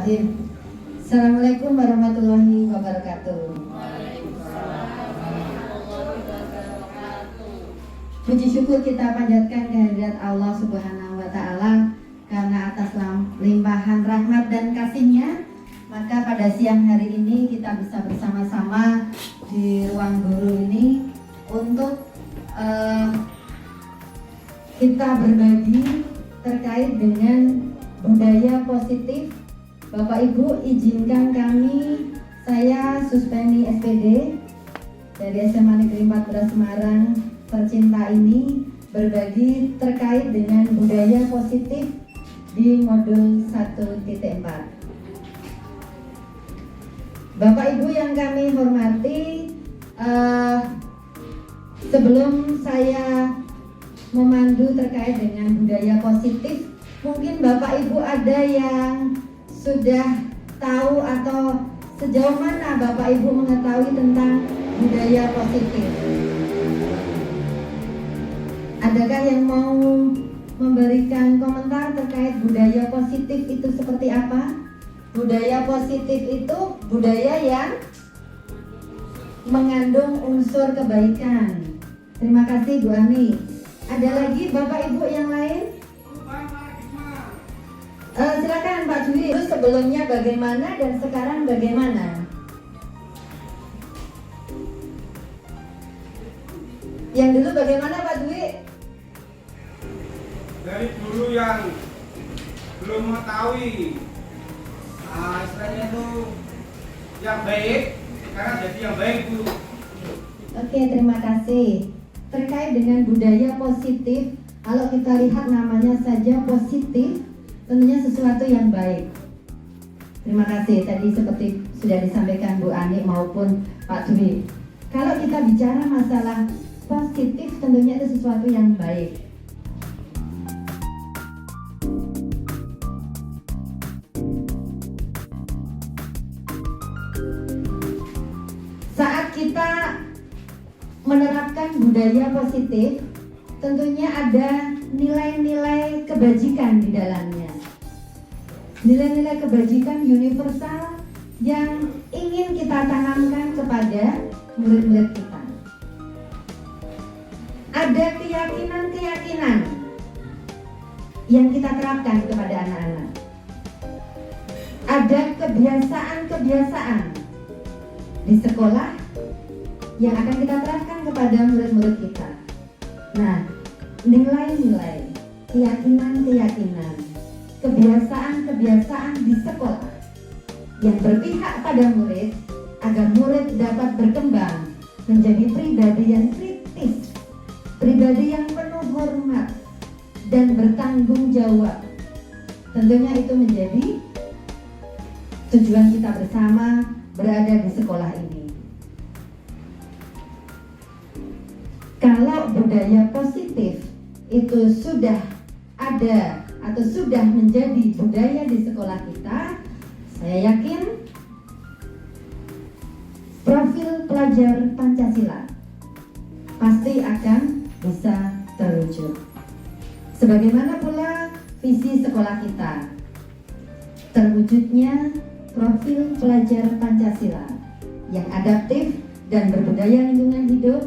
Bismillahirrahmanirrahim. Assalamualaikum warahmatullahi wabarakatuh. Puji syukur kita panjatkan kehadirat Allah Subhanahu wa Ta'ala, karena atas limpahan rahmat dan kasih-Nya, maka pada siang hari ini kita bisa bersama-sama di ruang guru ini untuk kita berbagi terkait dengan budaya positif. Bapak Ibu, izinkan kami, saya Suspeni SPD dari SMA Negeri 14 Semarang tercinta ini, berbagi terkait dengan budaya positif di modul 1.4. Bapak Ibu yang kami hormati, sebelum saya memandu terkait dengan budaya positif, mungkin Bapak Ibu ada yang sudah tahu atau sejauh mana Bapak Ibu mengetahui tentang budaya positif. Adakah yang mau memberikan komentar terkait budaya positif itu seperti apa? Budaya positif itu budaya yang mengandung unsur kebaikan. Terima kasih Bu Ani. Ada lagi Bapak Ibu yang lain? Silakan Pak Dwi. Sebelumnya bagaimana dan sekarang bagaimana? Yang dulu bagaimana Pak Dwi? Dari dulu yang belum mengetahui, istilahnya itu yang baik, sekarang jadi yang baik Bu. Oke, terima kasih. Terkait dengan budaya positif, kalau kita lihat namanya saja positif, tentunya sesuatu yang baik. Terima kasih. Tadi seperti sudah disampaikan Bu Ani maupun Pak Dwi. Kalau kita bicara masalah positif, tentunya itu sesuatu yang baik. Saat kita menerapkan budaya positif, tentunya ada nilai-nilai kebajikan di dalamnya. Nilai-nilai kebajikan universal yang ingin kita tanamkan kepada murid-murid kita. Ada keyakinan-keyakinan yang kita terapkan kepada anak-anak. Ada kebiasaan-kebiasaan di sekolah yang akan kita terapkan kepada murid-murid kita. Nah, nilai-nilai, keyakinan-keyakinan, kebiasaan-kebiasaan di sekolah yang berpihak pada murid agar murid dapat berkembang menjadi pribadi yang kritis, pribadi yang penuh hormat dan bertanggung jawab. Tentunya itu menjadi tujuan kita bersama berada di sekolah ini. Kalau budaya positif itu sudah ada atau sudah menjadi budaya di sekolah kita, saya yakin profil pelajar Pancasila pasti akan bisa terwujud. Sebagaimana pula visi sekolah kita, terwujudnya profil pelajar Pancasila yang adaptif dan berbudaya lingkungan hidup,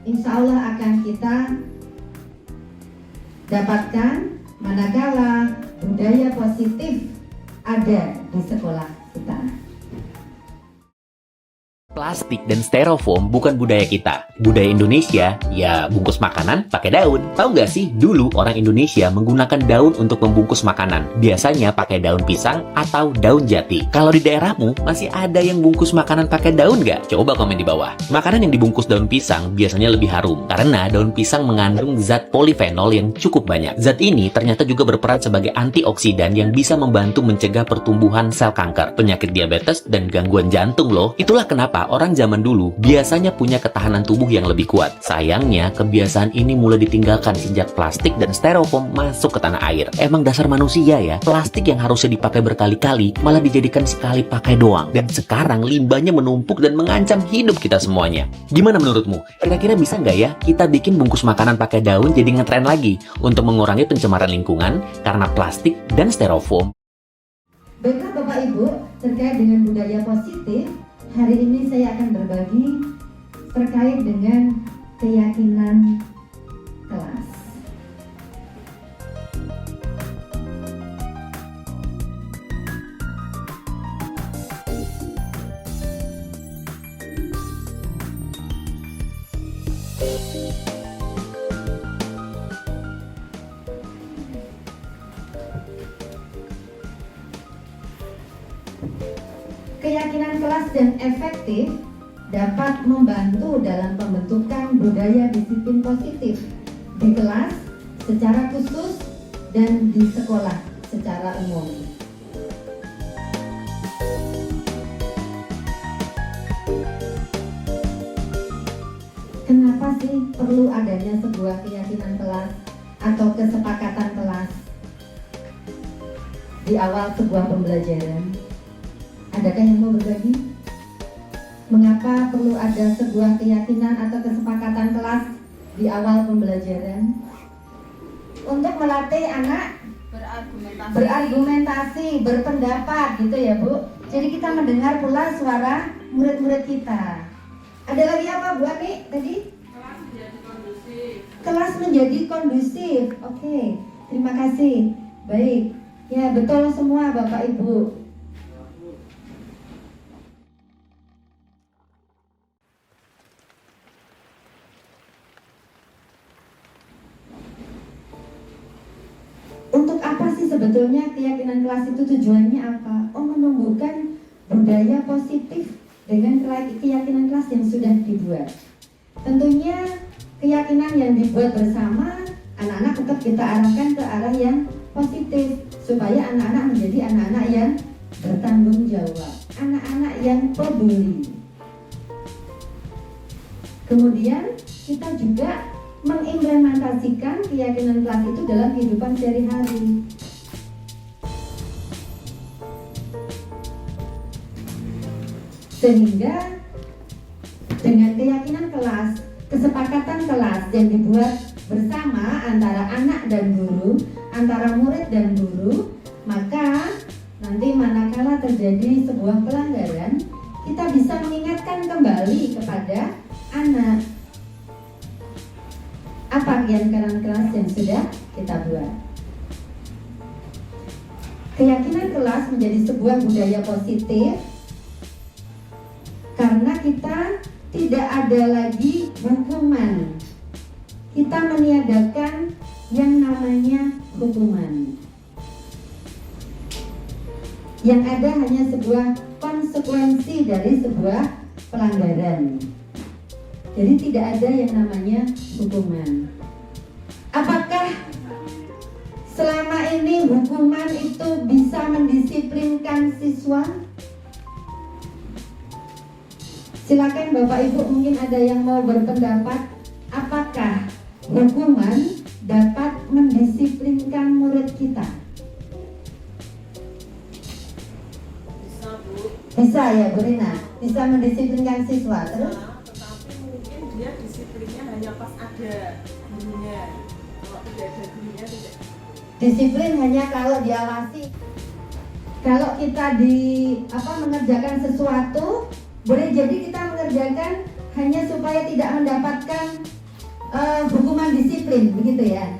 insya Allah akan kita dapatkan manakala budaya positif ada di sekolah kita. Plastik dan styrofoam bukan budaya kita. Budaya Indonesia, ya bungkus makanan pakai daun. Tahu nggak sih, dulu orang Indonesia menggunakan daun untuk membungkus makanan. Biasanya pakai daun pisang atau daun jati. Kalau di daerahmu, masih ada yang bungkus makanan pakai daun nggak? Coba komen di bawah. Makanan yang dibungkus daun pisang biasanya lebih harum, karena daun pisang mengandung zat polifenol yang cukup banyak. Zat ini ternyata juga berperan sebagai antioksidan yang bisa membantu mencegah pertumbuhan sel kanker, penyakit diabetes, dan gangguan jantung loh. Itulah kenapa orang zaman dulu biasanya punya ketahanan tubuh yang lebih kuat. Sayangnya, kebiasaan ini mulai ditinggalkan sejak plastik dan styrofoam masuk ke tanah air. Emang dasar manusia ya, plastik yang harusnya dipakai berkali-kali malah dijadikan sekali pakai doang. Dan sekarang limbahnya menumpuk dan mengancam hidup kita semuanya. Gimana menurutmu? Kira-kira bisa nggak ya kita bikin bungkus makanan pakai daun jadi ngetren lagi untuk mengurangi pencemaran lingkungan karena plastik dan styrofoam? Baiklah Bapak Ibu, terkait dengan budaya positif, hari ini saya akan berbagi terkait dengan keyakinan kelas. Keyakinan kelas dan efektif dapat membantu dalam pembentukan budaya disiplin positif di kelas secara khusus dan di sekolah secara umum. Kenapa sih perlu adanya sebuah keyakinan kelas atau kesepakatan kelas di awal sebuah pembelajaran? Adakah yang mau berbagi? Mengapa perlu ada sebuah keyakinan atau kesepakatan kelas di awal pembelajaran? Untuk melatih anak berargumentasi, berpendapat gitu ya Bu. Jadi kita mendengar pula suara murid-murid kita. Ada lagi apa Bu Ani tadi? Kelas menjadi kondusif. Kelas menjadi kondusif. Oke, terima kasih. Baik, ya betul semua Bapak Ibu. Untuk apa sih sebetulnya keyakinan kelas itu tujuannya apa? Oh, menumbuhkan budaya positif dengan keyakinan kelas yang sudah dibuat. Tentunya keyakinan yang dibuat bersama, anak-anak tetap kita arahkan ke arah yang positif supaya anak-anak menjadi anak-anak yang bertanggung jawab, anak-anak yang peduli. Kemudian kita juga mengimplementasikan keyakinan kelas itu dalam kehidupan sehari-hari. Sehingga dengan keyakinan kelas, kesepakatan kelas yang dibuat bersama antara anak dan guru, antara murid dan guru, maka nanti manakala terjadi sebuah pelanggaran, kita bisa mengingatkan kembali kepada anak apa keyakinan kelas yang sudah kita buat. Keyakinan kelas menjadi sebuah budaya positif karena kita tidak ada lagi hukuman. Kita meniadakan yang namanya hukuman. Yang ada hanya sebuah konsekuensi dari sebuah pelanggaran. Jadi tidak ada yang namanya hukuman. Apakah selama ini hukuman itu bisa mendisiplinkan siswa? Silakan Bapak Ibu, mungkin ada yang mau berpendapat. Apakah hukuman dapat mendisiplinkan murid kita? Bisa Bu. Bisa ya Bu Rina? Bisa mendisiplinkan siswa. Terus? Dia disiplinnya hanya pas ada gurunya. Kalau tidak ada gurunya tidak. Disiplin hanya kalau diawasi. Kalau kita mengerjakan sesuatu, boleh jadi kita mengerjakan hanya supaya tidak mendapatkan hukuman disiplin, begitu ya?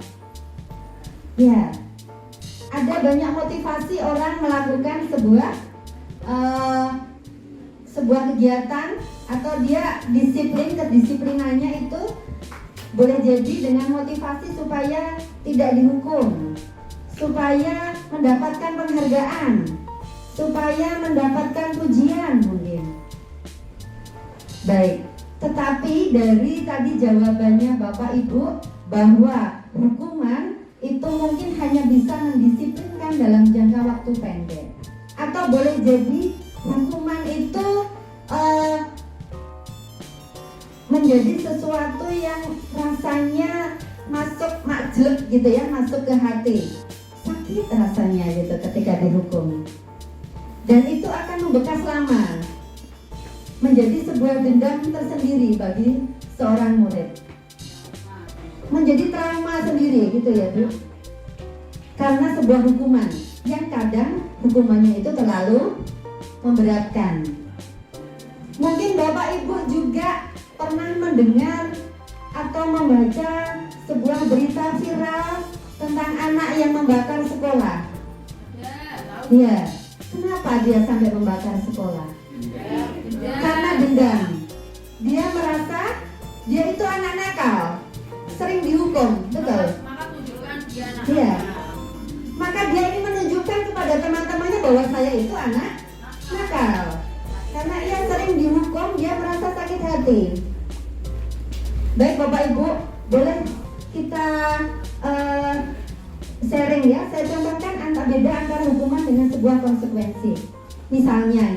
Ya. Ada banyak motivasi orang melakukan sebuah kegiatan atau dia kedisiplinannya itu boleh jadi dengan motivasi supaya tidak dihukum, supaya mendapatkan penghargaan, supaya mendapatkan pujian mungkin. Baik, tetapi dari tadi jawabannya Bapak Ibu bahwa hukuman itu mungkin hanya bisa mendisiplinkan dalam jangka waktu pendek, atau boleh jadi hukuman itu menjadi sesuatu yang rasanya masuk majlek gitu ya, masuk ke hati, sakit rasanya gitu ketika dihukum, dan itu akan membekas lama, menjadi sebuah dendam tersendiri bagi seorang murid, menjadi trauma sendiri gitu ya Bu, karena sebuah hukuman. yang kadang hukumannya itu terlalu memberatkan. Mungkin Bapak Ibu juga pernah mendengar atau membaca sebuah berita viral tentang anak yang membakar sekolah. Ya, kenapa dia sampai membakar sekolah? Karena dendam. Dia merasa dia itu anak nakal, sering dihukum, betul? Maka tunjukkan dia anak Iya. nakal. Maka dia ingin menunjukkan kepada teman-temannya bahwa saya itu anak nakal. Karena ia sering dihukum, dia merasa sakit hati. Baik Bapak Ibu, boleh kita sharing ya. Saya contohkan beda antara hukuman dengan sebuah konsekuensi. Misalnya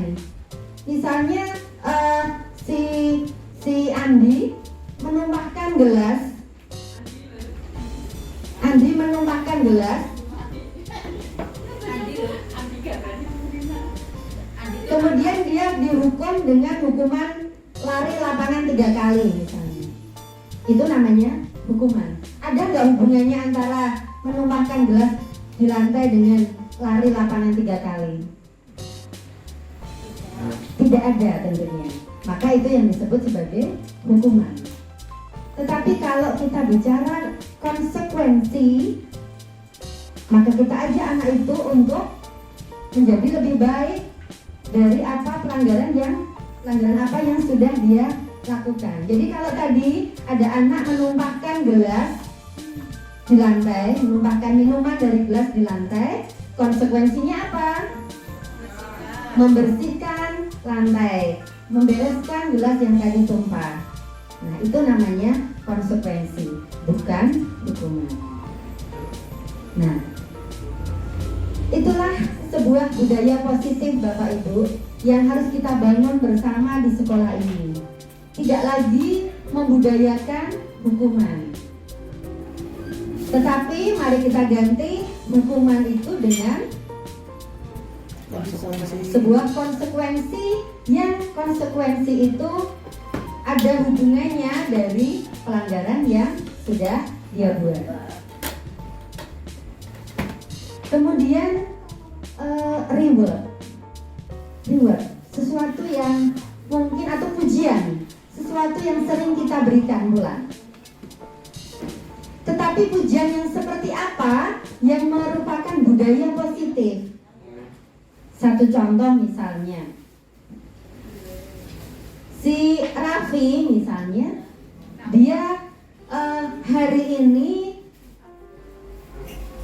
si Andi menumpahkan gelas. Kemudian dia dihukum dengan hukuman lari lapangan 3 kali misalnya. Itu namanya hukuman. Ada nggak hubungannya antara menumpahkan gelas di lantai dengan lari lapangan 3 kali? Tidak ada tentunya. Maka itu yang disebut sebagai hukuman. Tetapi kalau kita bicara konsekuensi, maka kita ajak anak itu untuk menjadi lebih baik dari pelanggaran apa yang sudah dia lakukan. Jadi kalau tadi ada anak menumpahkan gelas di lantai, menumpahkan minuman dari gelas di lantai, konsekuensinya apa? Membersihkan lantai, membereskan gelas yang tadi tumpah. Nah, itu namanya konsekuensi, bukan hukuman. Nah, itulah sebuah budaya positif Bapak Ibu yang harus kita bangun bersama di sekolah ini. Tidak lagi membudayakan hukuman, tetapi mari kita ganti hukuman itu dengan sebuah konsekuensi, yang konsekuensi itu ada hubungannya dari pelanggaran yang sudah dia buat. Kemudian reward, sesuatu yang mungkin, atau pujian, sesuatu yang sering kita berikan pula. Tetapi pujian yang seperti apa yang merupakan budaya positif? Satu contoh misalnya, si Raffi misalnya, dia hari ini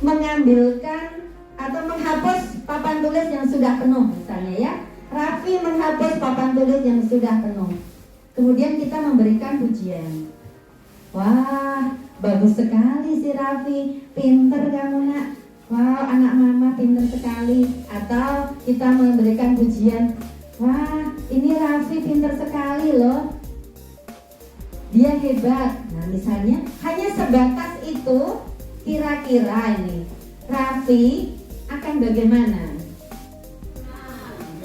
mengambilkan atau menghapus papan tulis yang sudah penuh misalnya ya. Raffi menghapus papan tulis yang sudah penuh. Kemudian kita memberikan pujian. Wah, bagus sekali si Raffi, pinter kamu nak. Wow, anak mama pinter sekali. Atau kita memberikan pujian. Wah, ini Raffi pinter sekali loh. Dia hebat. Nah, misalnya hanya sebatas itu, kira-kira ini Raffi akan bagaimana?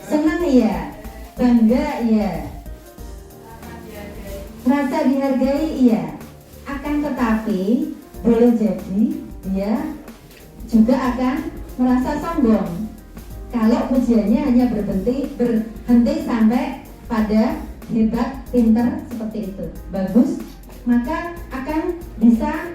Senang ya? Bangga ya? Rasa dihargai ya? Akan tetapi boleh jadi dia juga akan merasa sombong kalau pujiannya hanya berhenti sampai pada hebat, pinter seperti itu, bagus, maka akan bisa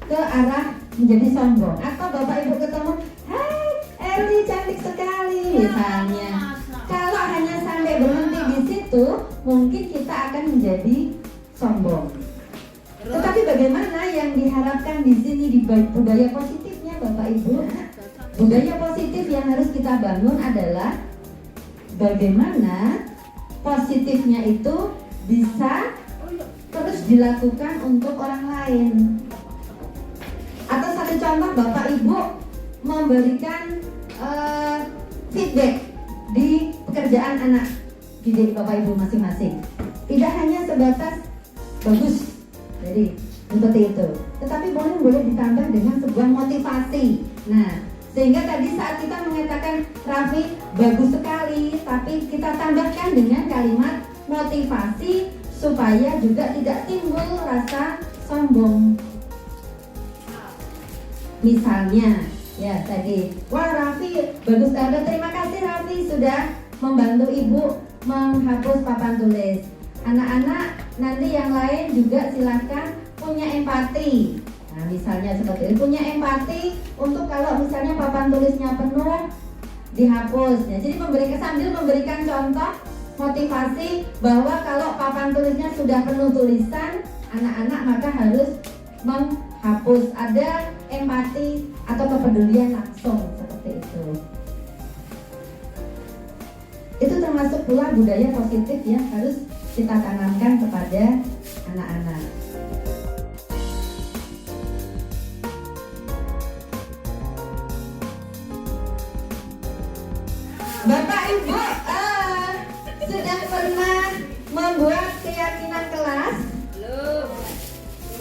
ke arah menjadi sombong. Atau Bapak Ibu ketemu, hai Erli cantik sekali misalnya. Kalau hanya sampai berhenti di situ, mungkin kita akan menjadi sombong. Tetapi bagaimana yang diharapkan di sini di budaya positifnya Bapak Ibu? Budaya positif yang harus kita bangun adalah bagaimana positifnya itu bisa terus dilakukan untuk orang lain. Atau satu contoh, Bapak Ibu memberikan feedback di pekerjaan anak didik Bapak Ibu masing-masing. Tidak hanya sebatas bagus, jadi seperti itu, tetapi boleh ditambah dengan sebuah motivasi. Nah, sehingga tadi saat kita mengatakan Raffi bagus sekali, tapi kita tambahkan dengan kalimat motivasi supaya juga tidak timbul rasa sombong. Misalnya Ya tadi. Wah Raffi, bagus banget. Terima kasih Raffi sudah membantu Ibu menghapus papan tulis. Anak-anak nanti yang lain juga silakan punya empati. Nah misalnya seperti ini, punya empati untuk kalau misalnya papan tulisnya penuh dihapus. Ya, jadi sambil memberikan contoh motivasi bahwa kalau papan tulisnya sudah penuh tulisan, anak-anak maka harus menghapus. Ada empati atau kepedulian langsung seperti itu. Itu termasuk pula budaya positif yang harus kita tanamkan kepada anak-anak. Bapak Ibu sudah pernah membuat keyakinan kelas? Belum.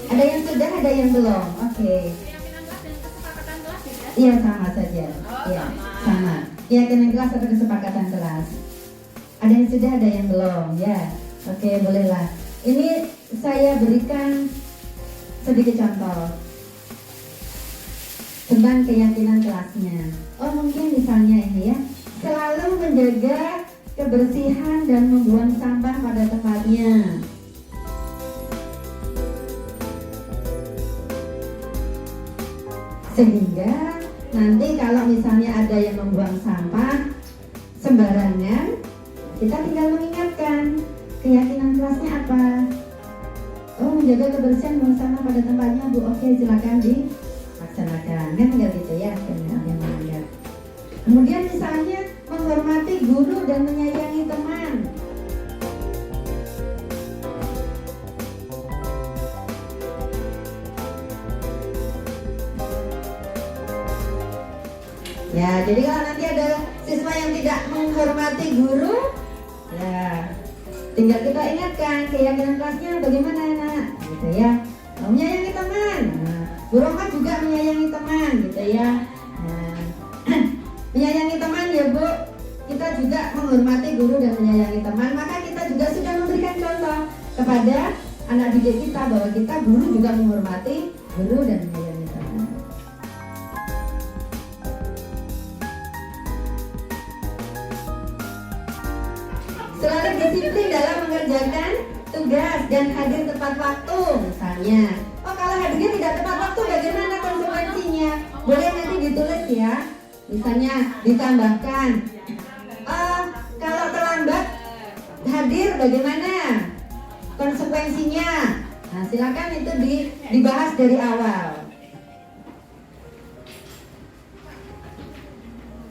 Ada yang sudah, ada yang belum. Oke. Keyakinan kelas dan kesepakatan kelas beda? Iya sama saja. Oh, Iya, sama. sama. Keyakinan kelas atau kesepakatan kelas. Ada yang sudah, ada yang belum. Ya. Oke, bolehlah. Ini saya berikan sedikit contoh tentang keyakinan kelasnya. Oh, mungkin misalnya ini ya. Selalu menjaga kebersihan dan membuang sampah pada tempatnya. Sehingga nanti kalau misalnya ada yang membuang sampah sembarangan, kita tinggal mengingatkan keyakinan kelasnya apa. Oh, menjaga kebersihan membuang sampah pada tempatnya, Bu. Oke, silakan dilaksanakan. Kan tinggal gitu ya, yang melanggar. Kemudian misalnya menghormati guru dan menyayangi teman. Ya, jadi kalau nanti ada siswa yang tidak menghormati guru, ya tinggal kita ingatkan keyakinan kelasnya bagaimana nak, gitu ya. Menyayangi teman, nah, Bu Rohmat juga menyayangi teman, gitu ya. Nah, menyayangi teman ya Bu, kita juga menghormati guru dan menyayangi teman. Maka kita juga sudah memberikan contoh kepada anak didik kita bahwa kita guru juga menghormati guru dan menyayangi teman. Selalu disiplin dalam mengerjakan tugas dan hadir tepat waktu misalnya. Oh kalau hadirnya tidak tepat waktu bagaimana konsekuensinya? Boleh nanti ditulis ya. Misalnya ditambahkan kalau terlambat hadir bagaimana konsekuensinya. Nah silakan itu dibahas dari awal.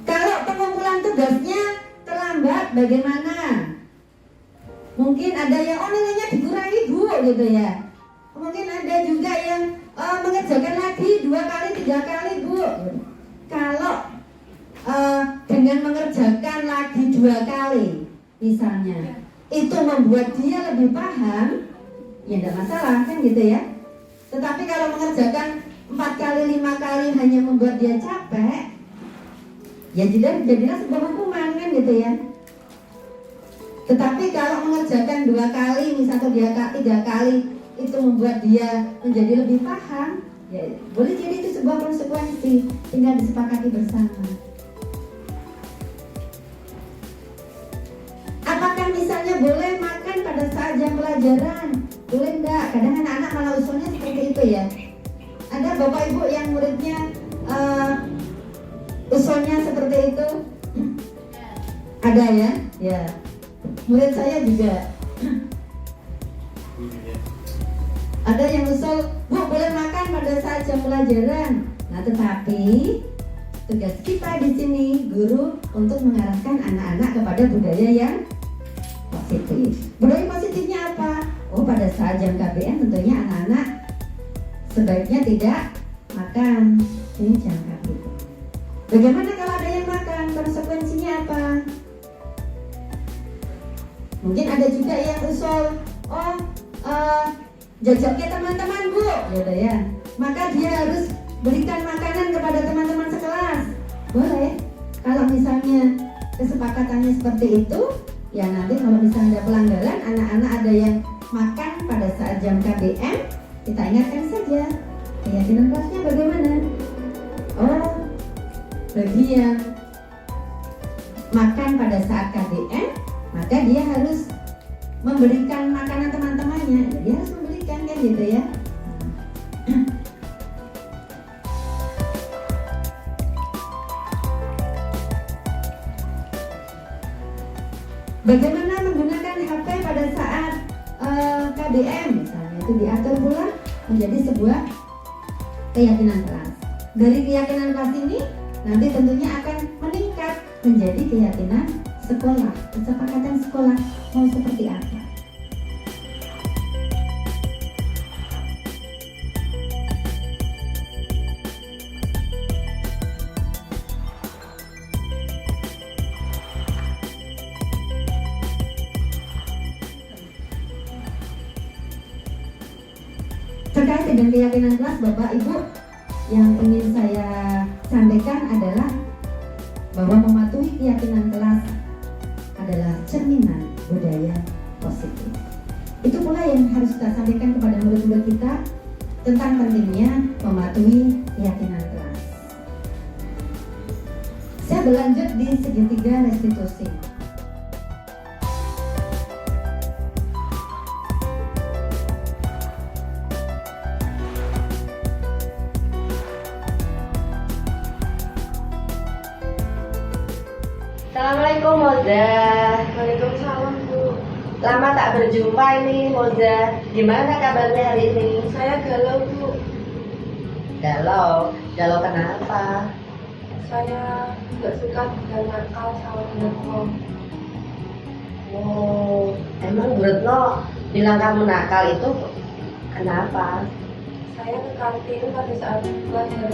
Kalau pengumpulan tugasnya terlambat bagaimana? Mungkin ada yang nilainya dikurangi Bu gitu ya. Mungkin ada juga yang mengerjakan lagi 2 kali 3 kali Bu. Kalau dengan mengerjakan lagi 2 kali misalnya itu membuat dia lebih paham, ya tidak masalah kan gitu ya. Tetapi kalau mengerjakan 4 kali 5 kali hanya membuat dia capek, ya jadilah sebuah hukuman kan gitu ya. Tetapi kalau mengerjakan 2 kali misalnya 3 kali itu membuat dia menjadi lebih paham, ya boleh jadi itu sebuah konsekuensi, tinggal disepakati bersama. Apakah misalnya boleh makan pada saat jam pelajaran? Boleh enggak? Kadang anak-anak malah usulnya seperti itu ya. Ada bapak ibu yang muridnya usulnya seperti itu? Ada ya? Ya. Murid saya juga. Ada yang usul, Bu boleh makan pada saat jam pelajaran. Nah tetapi tugas kita di sini guru untuk mengarahkan anak-anak kepada budaya yang positif. Budaya positifnya apa? Oh pada saat jam KBM tentunya anak-anak sebaiknya tidak makan. Ini jam KBM. Bagaimana kalau ada yang makan? Konsekuensinya apa? Mungkin ada juga yang usul, jajaknya teman-teman Bu, gitu ya. Maka dia harus berikan makanan kepada teman-teman sekelas. Boleh. Kalau misalnya kesepakatannya seperti itu, ya nanti kalau misalnya ada pelanggaran, anak-anak ada yang makan pada saat jam KBM, kita ingatkan saja. Keyakinan kelasnya bagaimana? Oh, bagi yang makan pada saat KDM, maka dia harus memberikan makanan teman-temannya. Dia harus memberikan kan gitu ya. Bagaimana menggunakan HP pada saat KDM misalnya, itu diatur pula menjadi sebuah keyakinan kelas. Dari keyakinan kelas ini nanti tentunya akan meningkat menjadi keyakinan sekolah, kesepakatan sekolah mau seperti apa. Terkait dengan keyakinan kelas, Bapak Ibu, yang ingin saya sampaikan adalah bahwa mematuhi keyakinan kelas adalah cerminan budaya positif. Itu pula yang harus kita sampaikan kepada murid-murid kita tentang pentingnya mematuhi keyakinan kelas. Saya berlanjut di segitiga restitusi. Assalamualaikum Moza. Waalaikumsalam Bu. Lama tak berjumpa ini Moza. Gimana kabarnya hari ini? Saya galau Bu. Galau. Galau kenapa? Saya nggak suka dengan nakal sama Bu. Oh, emang Bu Retno bilang kamu nakal itu kenapa? Saya ke kantin pada saat pelajaran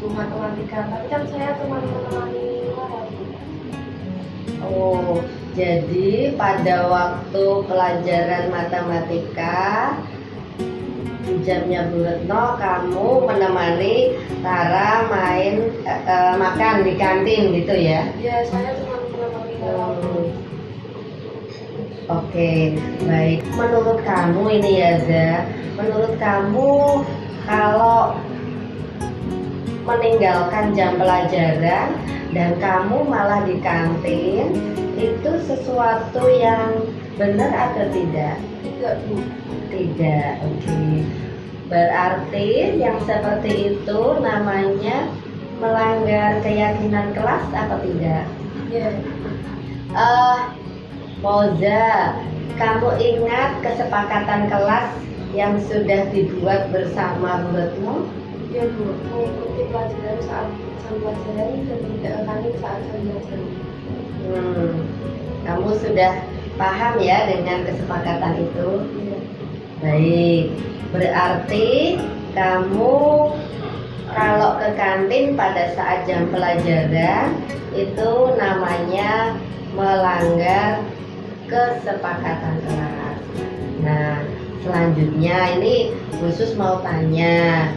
Bu matematika, tapi kan saya cuma menemani Wara Bu. Oh, jadi pada waktu pelajaran matematika di jamnya Bu Retno kamu menemani Tara main makan di kantin gitu ya? Ya, saya cuma menemani Wara Bu. Oke, baik. Menurut kamu ini ya, Za, menurut kamu kalau meninggalkan jam pelajaran dan kamu malah di kantin itu sesuatu yang benar atau tidak? Tidak Bu. Tidak, oke. Berarti yang seperti itu namanya melanggar keyakinan kelas apa tidak? Ya. Moza, kamu ingat kesepakatan kelas yang sudah dibuat bersama Bu Retno? Ya Bu, mengikuti pelajaran saat jam pelajaran dan tidak kantin saat jam pelajaran. Kamu sudah paham ya dengan kesepakatan itu? Iya. Baik, berarti kamu kalau ke kantin pada saat jam pelajaran itu namanya melanggar kesepakatan kelas. Nah, selanjutnya ini khusus mau tanya,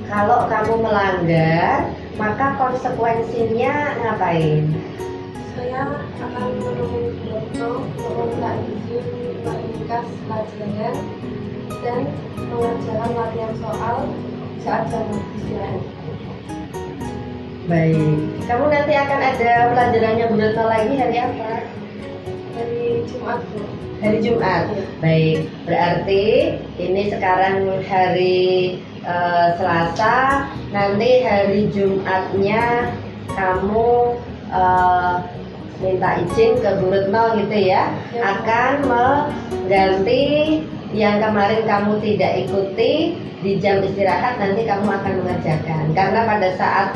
kalau kamu melanggar, maka konsekuensinya ngapain? Saya akan menemui Dokter meminta izin meringkas pelajaran dan mengerjakan latihan soal saat jam istirahat. Baik, kamu nanti akan ada pelajarannya Bu Retno lagi hari apa? Hari Jumat Bu. Hari Jumat. Baik, berarti ini sekarang hari Selasa, nanti hari Jumatnya kamu minta izin ke Bu Retno gitu ya, akan mengganti yang kemarin kamu tidak ikuti di jam istirahat, nanti kamu akan mengerjakan karena pada saat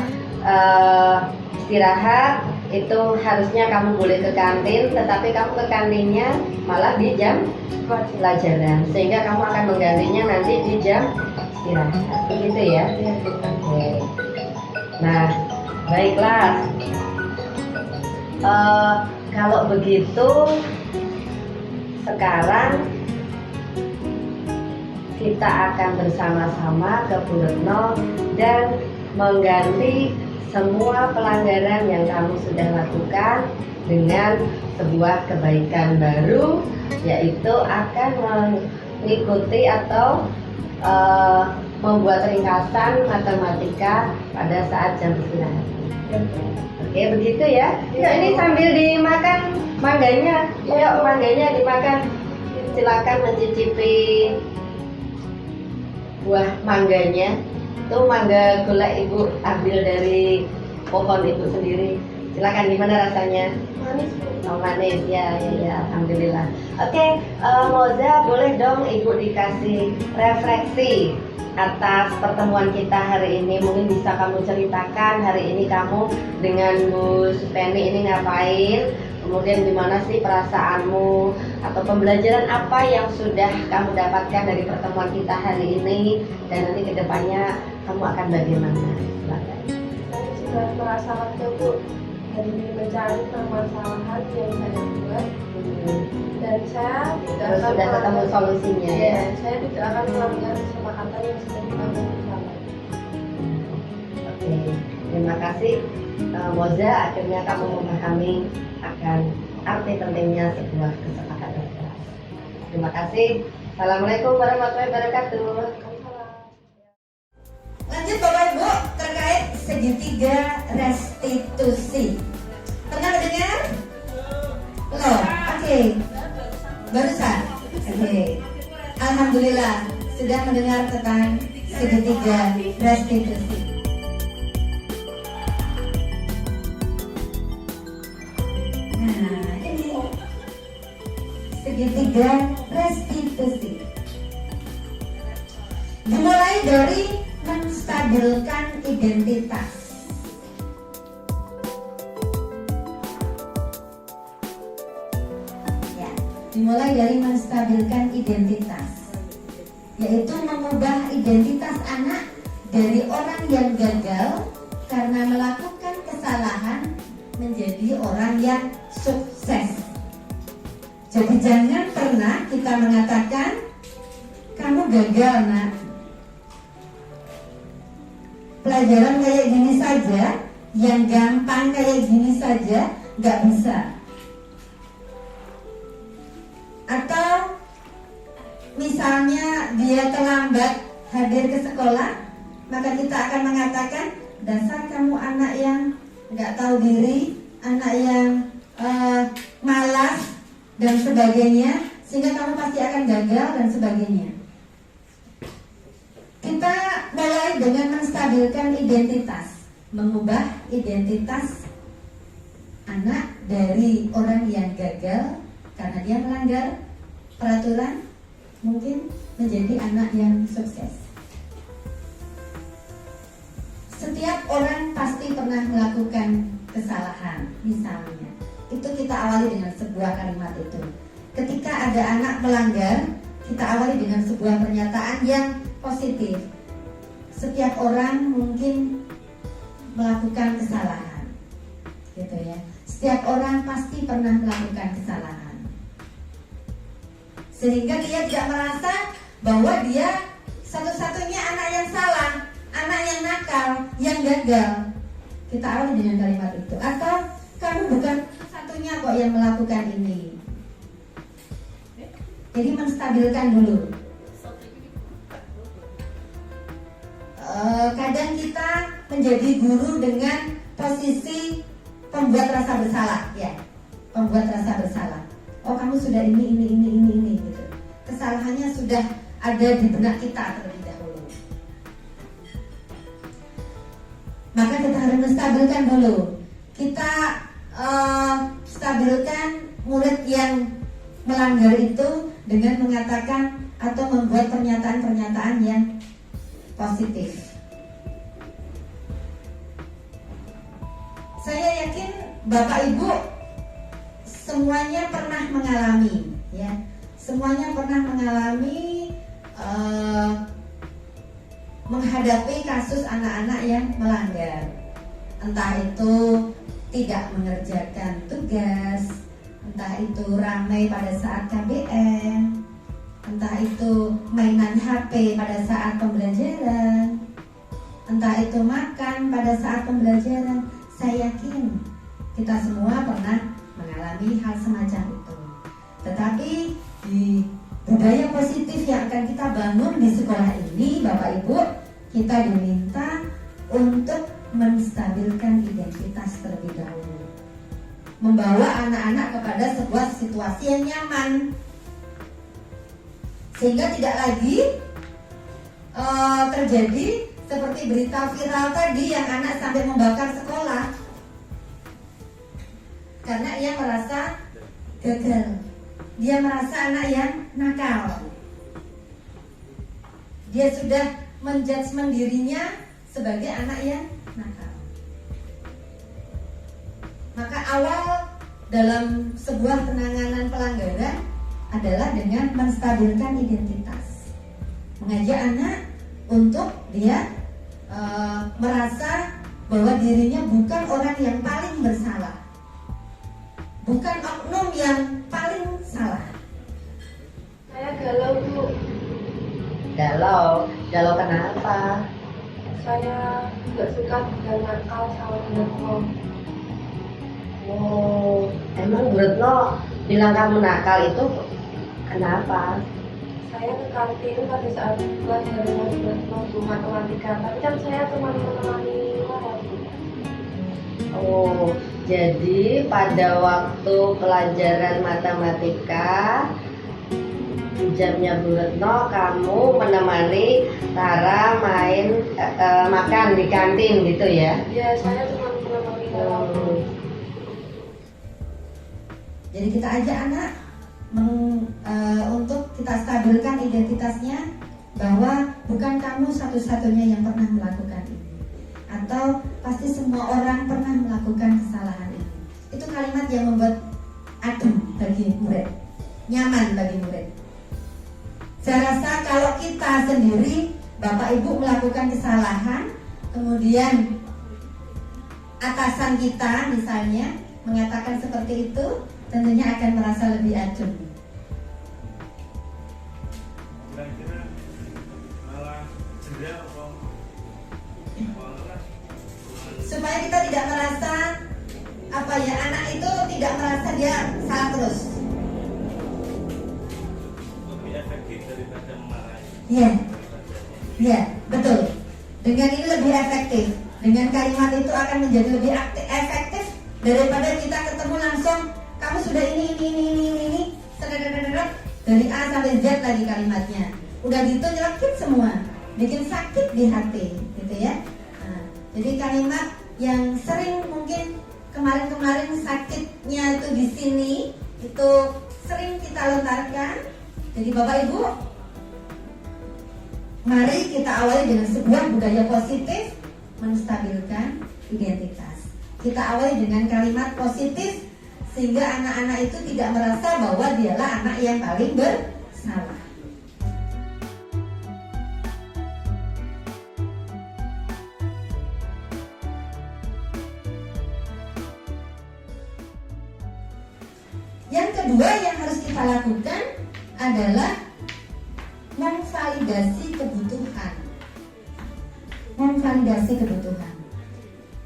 istirahat itu harusnya kamu boleh ke kantin, tetapi kamu ke kantinnya malah di jam pelajaran, sehingga kamu akan menggantinya nanti di jam istirahat, begitu ya? Oke. Nah, baiklah. Kalau begitu, sekarang kita akan bersama-sama ke Bu Retno dan mengganti semua pelanggaran yang kamu sudah lakukan dengan sebuah kebaikan baru, yaitu akan mengikuti atau membuat ringkasan matematika pada saat jam istirahat. Oke, begitu ya. Yuk, ini sambil dimakan mangganya. Yuk, mangganya dimakan. Silakan mencicipi buah mangganya. Itu mangga golek Ibu ambil dari pohon Ibu sendiri. Silakan, gimana rasanya? Manis. Oh, manis ya, alhamdulillah. Oke, Moza, boleh dong Ibu dikasih refleksi atas pertemuan kita hari ini. Mungkin bisa kamu ceritakan hari ini kamu dengan Bu Supeni ini ngapain, kemudian gimana sih perasaanmu atau pembelajaran apa yang sudah kamu dapatkan dari pertemuan kita hari ini, dan nanti kedepannya kamu akan bagaimana? Silakan. Saya sudah merasa waktu Bu dari mencari permasalahan yang saya buat, dan saya tidak Terus akan sudah ketemu melanggar- solusinya Iya, ya. saya tidak akan melanggar kesepakatan yang sudah kita buat bersama. Oke, terima kasih Moza. Akhirnya kamu memahami akan arti pentingnya sebuah kesepakatan kelas. Terima kasih. Assalamualaikum warahmatullahi wabarakatuh. Lanjut Bapak Ibu terkait segitiga restitusi. Pernah mendengar? Belum? Oke. Barusan? Oke. Alhamdulillah sudah mendengar tentang segitiga restitusi. Nah, ini segitiga restitusi. Dimulai dari menstabilkan identitas. Ya, dimulai dari menstabilkan identitas, yaitu mengubah identitas anak dari orang yang gagal karena melakukan kesalahan menjadi orang yang sukses. Jadi jangan pernah kita mengatakan kamu gagal nak, pelajaran kayak gini saja, yang gampang kayak gini saja nggak bisa. Atau misalnya dia terlambat hadir ke sekolah, maka kita akan mengatakan dasar kamu anak yang nggak tahu diri, anak yang malas dan sebagainya, sehingga kamu pasti akan gagal dan sebagainya. Kita mulai dengan menstabilkan identitas, mengubah identitas anak dari orang yang gagal karena dia melanggar peraturan, mungkin menjadi anak yang sukses. Setiap orang pasti pernah melakukan kesalahan, misalnya. Itu kita awali dengan sebuah kalimat itu. Ketika ada anak melanggar, kita awali dengan sebuah pernyataan yang positif. Setiap orang mungkin melakukan kesalahan, gitu ya. Setiap orang pasti pernah melakukan kesalahan, sehingga dia tidak merasa bahwa dia satu-satunya anak yang salah, anak yang nakal, yang gagal. Kita awali dengan kalimat itu. Atau kamu bukan satunya kok yang melakukan ini. Jadi menstabilkan dulu. Kadang kita menjadi guru dengan posisi pembuat rasa bersalah, ya, pembuat rasa bersalah. Oh, kamu sudah ini gitu. Kesalahannya sudah ada di benak kita terlebih dahulu. Maka kita harus menstabilkan dulu. Kita stabilkan murid yang melanggar itu dengan mengatakan atau membuat pernyataan-pernyataan yang positif. Saya yakin Bapak Ibu semuanya pernah mengalami, ya, semuanya pernah mengalami menghadapi kasus anak-anak yang melanggar, entah itu tidak mengerjakan tugas, entah itu ramai pada saat KBM, entah itu mainan HP pada saat pembelajaran, entah itu makan pada saat pembelajaran. Saya yakin kita semua pernah mengalami hal semacam itu. Tetapi di budaya positif yang akan kita bangun di sekolah ini, Bapak Ibu, kita diminta untuk menstabilkan identitas terlebih dahulu, membawa anak-anak kepada sebuah situasi yang nyaman, sehingga tidak lagi terjadi seperti berita viral tadi yang anak sampai membakar sekolah karena ia merasa gagal, dia merasa anak yang nakal, dia sudah menjudgment dirinya sebagai anak yang nakal. Maka awal dalam sebuah penanganan pelanggaran adalah dengan menstabilkan identitas, mengajak anak untuk dia merasa bahwa dirinya bukan orang yang paling bersalah, bukan oknum yang paling salah. Saya galau, Bu. Galau kenapa? Saya nggak suka dengan nakal sama Retno. Oh, emang Bu Retno bilang kamu nakal itu kenapa? Saya ke kantin pada saat kelas dari Mas Retno Bu matematika, tapi kan saya cuma menemani Wara, Bu. Oh, jadi pada waktu pelajaran matematika di jamnya Bu Retno kamu menemani Tara main makan di kantin gitu ya? Ya, saya cuma menemani Wara, Bu. Jadi kita ajak anak untuk kita stabilkan identitasnya bahwa bukan kamu satu-satunya yang pernah melakukan ini, atau pasti semua orang pernah melakukan kesalahan ini. Itu kalimat yang membuat adem bagi murid, nyaman bagi murid. Saya rasa kalau kita sendiri, Bapak Ibu melakukan kesalahan, kemudian atasan kita misalnya mengatakan seperti itu, tentunya akan merasa lebih adem. Kira-kira malah jendela atau Supaya kita tidak merasa anak itu tidak merasa dia salah terus. lebih efektif daripada memarahi. Iya, betul. Dengan ini lebih efektif. Dengan kalimat itu akan menjadi lebih efektif daripada kita ketemu langsung. Kamu sudah ini, dari A sampai Z lagi kalimatnya. Udah gitu nyelekit semua, bikin sakit di hati, gitu ya. Nah, jadi kalimat yang sering mungkin kemarin-kemarin sakitnya itu di sini, itu sering kita lontarkan. Jadi Bapak Ibu, mari kita awali dengan sebuah budaya positif, menstabilkan identitas. Kita awali dengan kalimat positif, sehingga anak-anak itu tidak merasa bahwa dialah anak yang paling bersalah. Yang kedua yang harus kita lakukan adalah memvalidasi kebutuhan. Memvalidasi kebutuhan.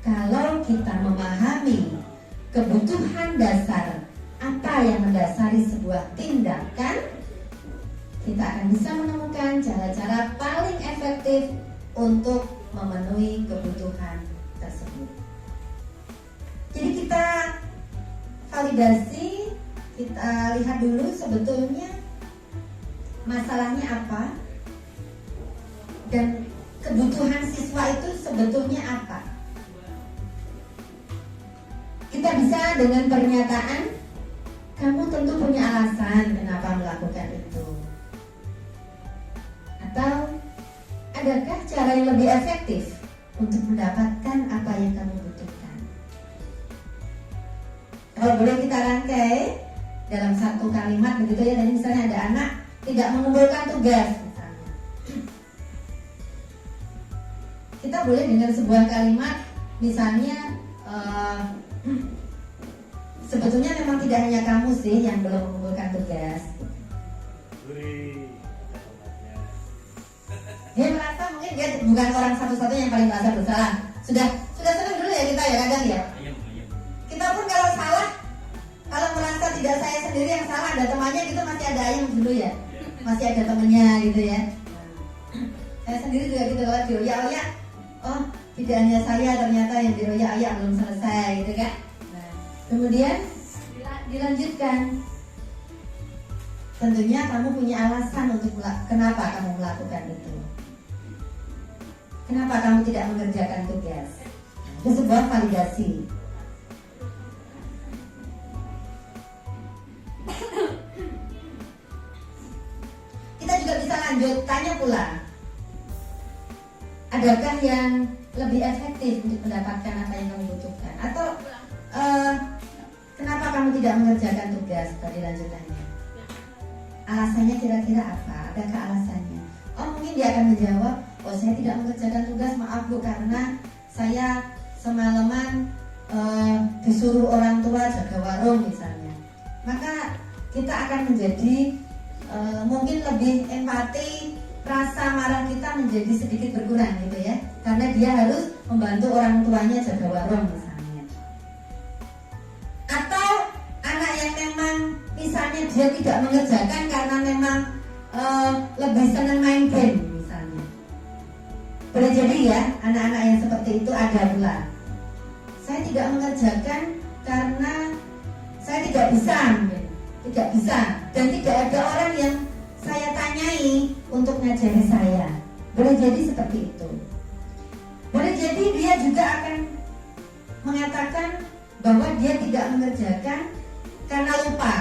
Kalau kita memahami kebutuhan dasar apa yang mendasari sebuah tindakan, kita akan bisa menemukan cara-cara paling efektif untuk memenuhi kebutuhan tersebut. Jadi kita validasi, kita lihat dulu sebetulnya masalahnya apa dan kebutuhan siswa itu sebetulnya apa. Kita bisa dengan pernyataan, kamu tentu punya alasan kenapa melakukan itu. Atau adakah cara yang lebih efektif untuk mendapatkan apa yang kamu butuhkan? Kalau boleh kita rangkai dalam satu kalimat begitu ya. Tadi misalnya ada anak tidak mengumpulkan tugas misalnya. Kita boleh dengan sebuah kalimat misalnya, sebetulnya memang tidak hanya kamu sih yang belum mengumpulkan tugas. Dia merasa mungkin dia bukan orang satu-satunya yang paling merasa bersalah. Sudah senang dulu ya kita ya kadang ya. Kita pun kalau salah, kalau merasa tidak saya sendiri yang salah, ada temannya gitu masih ada ayam dulu ya. masih ada temennya gitu ya. Saya sendiri juga gitu, kalau dioyak-oyak, oh tidak hanya saya, ternyata yang dioyak-oyak belum selesai gitu kan. Nah, kemudian dilanjutkan. Tentunya kamu punya alasan untuk kenapa kamu melakukan itu. Kenapa kamu tidak mengerjakan tugas? Itu sebuah validasi. Kita juga bisa lanjut, tanya pula. Adakah yang lebih efektif untuk mendapatkan apa yang kamu butuhkan? Atau kenapa kamu tidak mengerjakan tugas? Tadi lanjutannya. Alasannya kira-kira apa? Adakah alasannya? Oh, mungkin dia akan menjawab, oh saya tidak mengerjakan tugas, maaf Bu, karena saya semalaman disuruh orang tua jaga warung misalnya. Maka kita akan menjadi mungkin lebih empati, rasa marah kita menjadi sedikit berkurang gitu ya, karena dia harus membantu orang tuanya jaga warung misalnya. Atau anak yang memang misalnya dia tidak mengerjakan karena memang lebih senang main game misalnya. Boleh jadi ya, anak-anak yang seperti itu ada pula. Saya tidak mengerjakan karena saya tidak bisa, dan tidak ada orang yang saya tanyai untuk ngajari saya. Boleh jadi seperti itu. Boleh jadi dia juga akan mengatakan bahwa dia tidak mengerjakan karena lupa.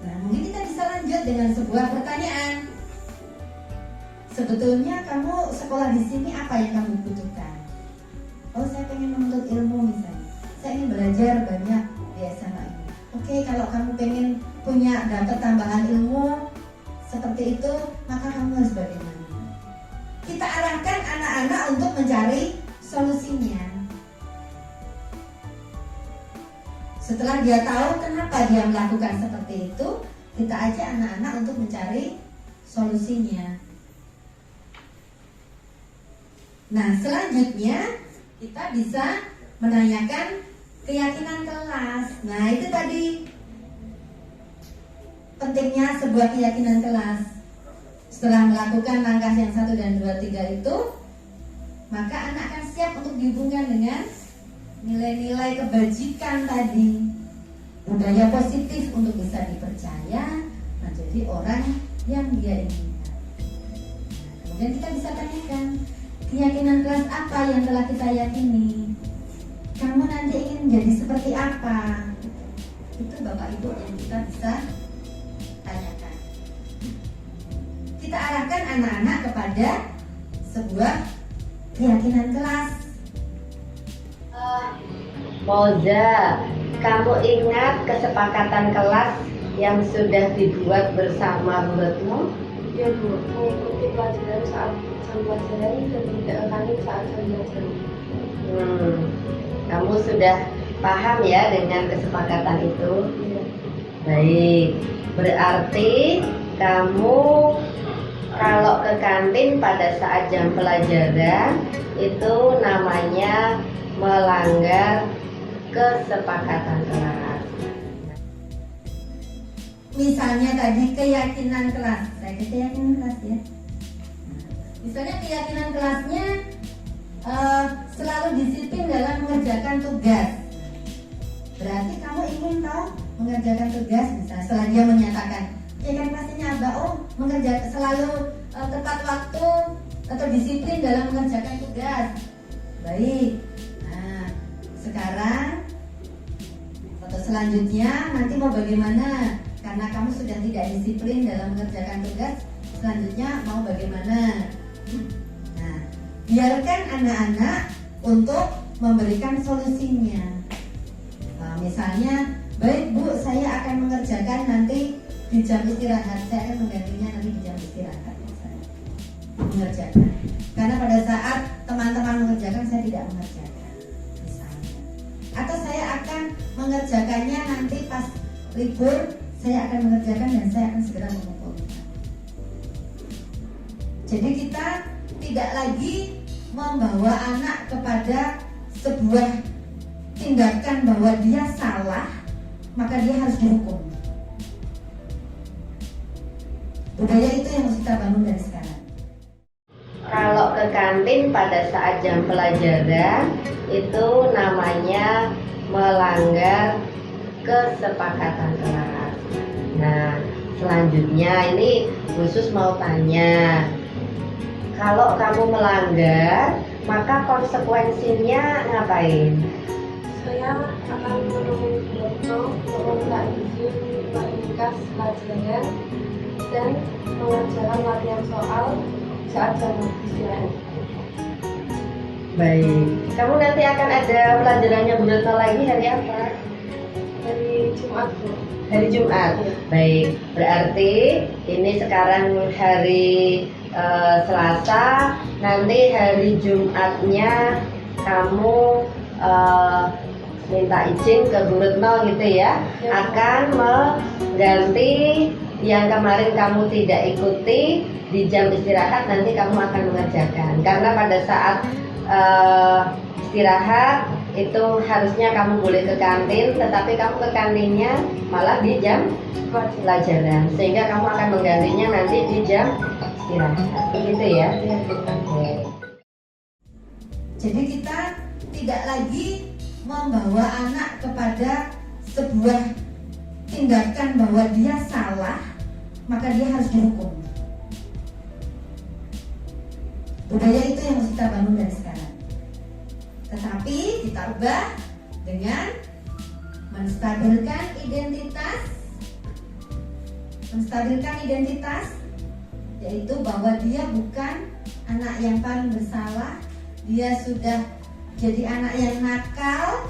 Nah, mungkin kita bisa lanjut dengan sebuah pertanyaan. Sebetulnya kamu sekolah di sini apa yang kamu butuhkan? Oh, saya pengen menuntut ilmu misalnya. Saya ingin belajar banyak di SMA ini. Oke, kalau kamu pengen dapat tambahan ilmu seperti itu, maka kamu harus bagaimana? Kita arahkan anak-anak untuk mencari solusinya. Setelah dia tahu kenapa dia melakukan seperti itu, kita ajak anak-anak untuk mencari solusinya. Nah, selanjutnya kita bisa menanyakan keyakinan kelas. Nah, itu tadi pentingnya sebuah keyakinan kelas. Setelah melakukan langkah yang 1 dan 2, 3 itu, maka anak akan siap untuk dihubungkan dengan nilai-nilai kebajikan tadi. Budaya positif untuk bisa dipercaya menjadi orang yang dia inginkan. Nah, kemudian kita bisa tanyakan, keyakinan kelas apa yang telah kita yakini? Kamu nanti ingin menjadi seperti apa? Itu Bapak Ibu yang kita bisa tanyakan. Kita arahkan anak-anak kepada sebuah keyakinan kelas. Moza, kamu ingat kesepakatan kelas yang sudah dibuat bersama muridmu? Ya Bu, mengikuti pelajaran saat jam pelajaran dan tidak ulangi saat jam pelajaran. Kamu sudah paham ya dengan kesepakatan itu? Iya. Baik, berarti kamu kalau ke kantin pada saat jam pelajaran itu namanya melanggar kesepakatan kelas. Misalnya tadi keyakinan kelas, saya keyakinan kelas ya. Misalnya keyakinan kelasnya selalu disiplin dalam mengerjakan tugas. Berarti kamu ingin tahu mengerjakan tugas, misalnya setelah dia menyatakan keyakinan kelasnya apa? Oh, mengerjakan selalu tepat waktu atau disiplin dalam mengerjakan tugas. Baik. Nah, sekarang atau selanjutnya nanti mau bagaimana? Karena kamu sudah tidak disiplin dalam mengerjakan tugas, selanjutnya mau bagaimana? Nah, biarkan anak-anak untuk memberikan solusinya. Nah, misalnya, baik Bu, saya akan mengerjakan nanti di jam istirahat. Saya akan menggantinya nanti di jam istirahat. Misalnya. Mengerjakan. Karena pada saat teman-teman mengerjakan, saya tidak mengerjakan. Misalnya. Atau saya akan mengerjakannya nanti pas libur, saya akan mengerjakan dan saya akan segera mengumpulkan. Jadi kita tidak lagi membawa anak kepada sebuah tindakan bahwa dia salah, maka dia harus dihukum. Budaya itu yang harus kita bangun dari sekarang. Kalau ke kantin pada saat jam pelajaran itu namanya melanggar kesepakatan kelas. Nah, selanjutnya ini khusus mau tanya, kalau kamu melanggar, maka konsekuensinya ngapain? Saya akan menemui Dokter untuk meminta izin meringkas pelajaran dan mengerjakan latihan soal saat jam istirahat. Baik, kamu nanti akan ada pelajarannya Bu Retno lagi hari apa? Hari Jumat, Bu. Hari Jumat. Baik, berarti ini sekarang hari Selasa, nanti hari Jumatnya kamu minta izin ke Bu Retno gitu ya, akan mengganti yang kemarin kamu tidak ikuti di jam istirahat, nanti kamu akan mengerjakan. Karena pada saat istirahat itu harusnya kamu boleh ke kantin, tetapi kamu ke kantinnya malah di jam pelajaran, sehingga kamu akan menggantinya nanti di jam istirahat, begitu ya. Oke. Jadi kita tidak lagi membawa anak kepada sebuah tindakan bahwa dia salah, maka dia harus dihukum. Budaya itu yang harus kita bangun dari sekarang. Tetapi kita ubah dengan menstabilkan identitas, yaitu bahwa dia bukan anak yang paling bersalah, dia sudah jadi anak yang nakal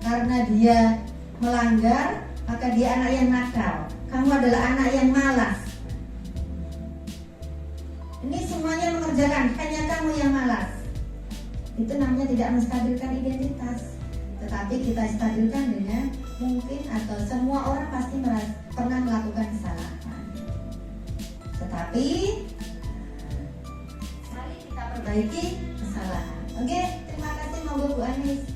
karena dia melanggar, maka dia anak yang nakal. Kamu adalah anak yang malas. Ini semuanya mengerjakan, hanya kamu yang malas. Itu namanya tidak menstabilkan identitas. Tetapi kita stabilkan dengan mungkin atau semua orang pasti pernah melakukan kesalahan. Tetapi mari kita perbaiki kesalahan. Oke, terima kasih, monggo Bu Anis.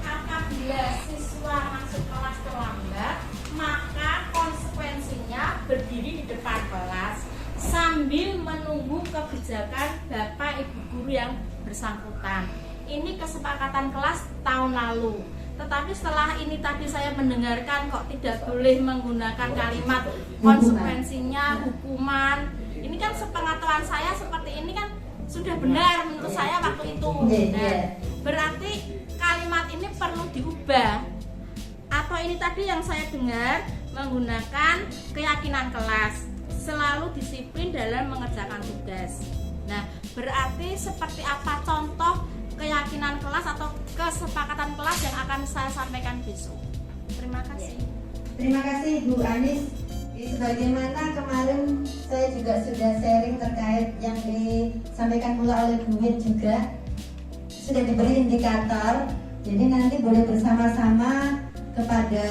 Apabila siswa masuk kelas terlambat, maka konsekuensinya berdiri di depan kelas sambil menunggu kebijakan Bapak Ibu guru yang bersangkutan. Ini kesepakatan kelas tahun lalu. Tetapi setelah ini tadi saya mendengarkan kok tidak boleh menggunakan kalimat konsekuensinya hukuman. Ini kan sepengetahuan saya seperti ini kan sudah benar menurut saya waktu itu. Nah, berarti kalimat ini perlu diubah. Atau ini tadi yang saya dengar menggunakan keyakinan kelas, selalu disiplin dalam mengerjakan tugas. Nah, berarti seperti apa contoh keyakinan kelas atau kesepakatan kelas yang akan saya sampaikan besok. Terima kasih. Terima kasih Bu Anis. Sebagaimana kemarin saya juga sudah sharing terkait yang disampaikan pula oleh Bu Win juga, sudah diberi indikator. Jadi nanti boleh bersama-sama kepada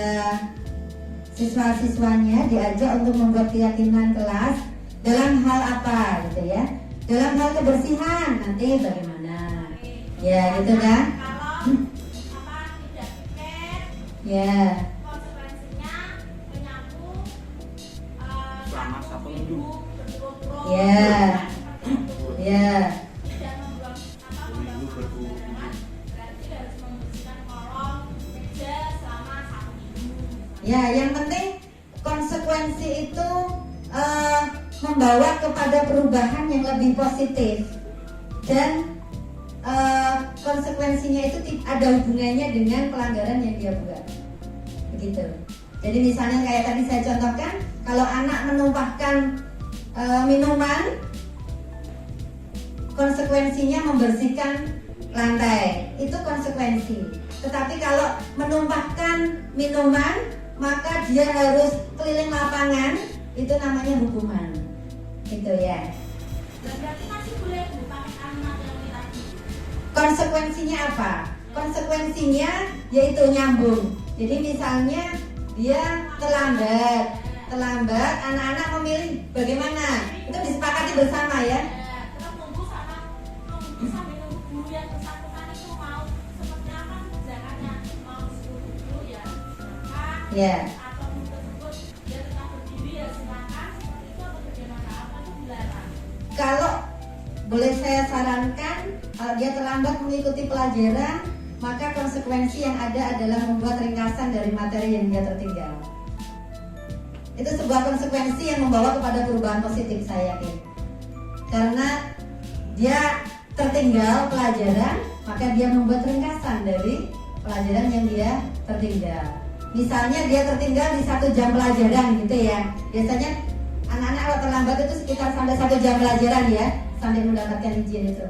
siswa-siswanya diajak untuk membuat keyakinan kelas dalam hal apa gitu ya. Dalam hal kebersihan nanti bagaimana? Ya gitu kan? Kalau tidak tiket, Ya. konsekuensinya menyapu Selama 1 minggu. berturut-turut. Ya. Ya. Tidak membuang barangan, berarti harus membersihkan kolong meja selama 1 minggu. Ya, yang penting konsekuensi itu membawa kepada perubahan yang lebih positif dan konsekuensinya itu ada hubungannya dengan pelanggaran yang dia buat. Begitu. Jadi misalnya kayak tadi saya contohkan, kalau anak menumpahkan minuman, konsekuensinya membersihkan lantai. Itu konsekuensi. Tetapi kalau menumpahkan minuman, maka dia harus keliling lapangan, itu namanya hukuman. Gitu ya. Berarti masih boleh dipakai kalimat yang ini tadi. Konsekuensinya apa? Konsekuensinya yaitu nyambung. Jadi misalnya dia terlambat, anak-anak memilih bagaimana? Itu disepakati bersama ya. Terus nunggu sambil nunggu guru yang bersangkutan itu mau seperti apa kebijakannya, mau disuruh dulu ya, Ya. atau guru tersebut dia kalau boleh saya sarankan, kalau dia terlambat mengikuti pelajaran, maka konsekuensi yang ada adalah membuat ringkasan dari materi yang dia tertinggal. Itu sebuah konsekuensi yang membawa kepada perubahan positif, saya yakin. Karena dia tertinggal pelajaran, maka dia membuat ringkasan dari pelajaran yang dia tertinggal. Misalnya dia tertinggal di 1 jam pelajaran gitu ya. Biasanya anak-anak kalau terlambat itu sekitar sampai 1 jam pelajaran ya, sampai mendapatkan izin itu.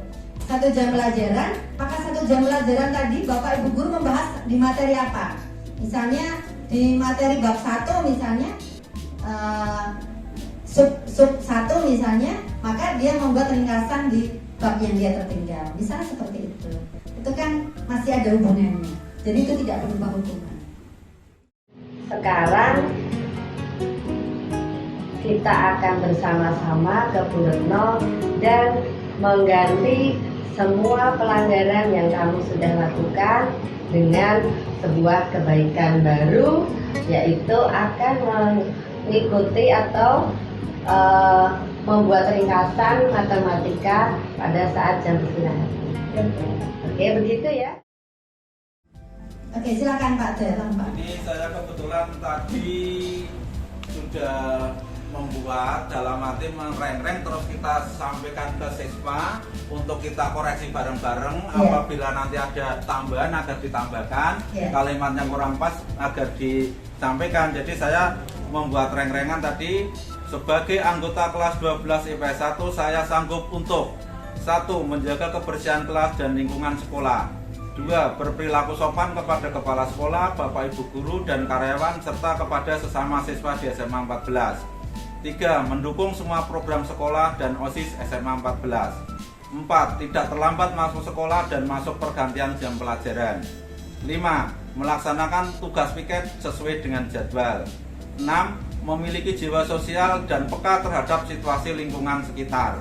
1 jam pelajaran, maka 1 jam pelajaran tadi Bapak Ibu guru membahas di materi apa? Misalnya di materi bab 1 misalnya sub 1 misalnya, maka dia membuat ringkasan di bab yang dia tertinggal. Misalnya seperti itu. Itu kan masih ada hubungannya. Jadi itu tidak berubah hukuman. Sekarang kita akan bersama-sama ke Bu Retno dan mengganti semua pelanggaran yang kamu sudah lakukan dengan sebuah kebaikan baru, yaitu akan mengikuti atau membuat ringkasan matematika pada saat jam istirahat. Oke, begitu ya. Oke, silakan Pak Dalam, Pak. Ini saya kebetulan tadi sudah membuat dalam arti mengreng-reng, terus kita sampaikan ke siswa untuk kita koreksi bareng-bareng. Apabila nanti ada tambahan agar ditambahkan, kalimat yang kurang pas agar disampaikan. Jadi saya membuat reng-rengan tadi. Sebagai anggota kelas 12 IPS 1, saya sanggup untuk 1. Menjaga kebersihan kelas dan lingkungan sekolah. 2. Berperilaku sopan kepada kepala sekolah, bapak ibu guru dan karyawan serta kepada sesama siswa di SMA 14. 3. Mendukung semua program sekolah dan OSIS SMA 14. 4. Tidak terlambat masuk sekolah dan masuk pergantian jam pelajaran. 5. Melaksanakan tugas piket sesuai dengan jadwal. 6. Memiliki jiwa sosial dan peka terhadap situasi lingkungan sekitar.